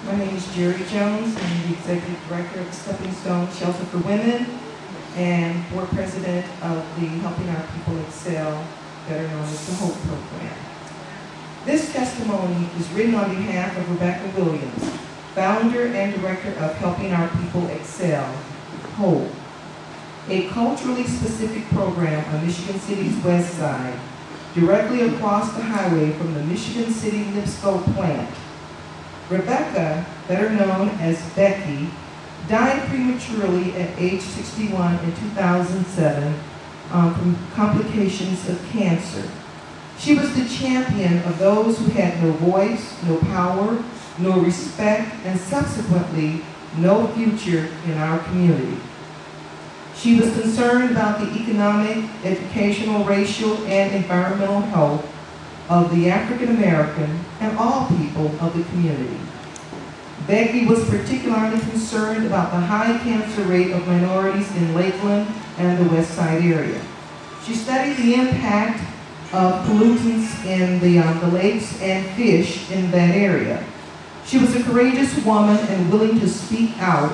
My name is Jerry Jones. I'm the Executive Director of the Stepping Stone Shelter for Women and Board President of the Helping Our People Excel, better known as the HOPE program. This testimony is written on behalf of Rebecca Williams, founder and director of Helping Our People Excel, HOPE, a culturally specific program on Michigan City's west side, directly across the highway from the Michigan City Lipscomb plant. Rebecca, better known as Becky, died prematurely at age 61 in 2007 from complications of cancer. She was the champion of those who had no voice, no power, no respect, and subsequently no future in our community. She was concerned about the economic, educational, racial, and environmental health of the African American and all people of the community. Becky was particularly concerned about the high cancer rate of minorities in Lakeland and the West Side area. She studied the impact of pollutants in the lakes and fish in that area. She was a courageous woman and willing to speak out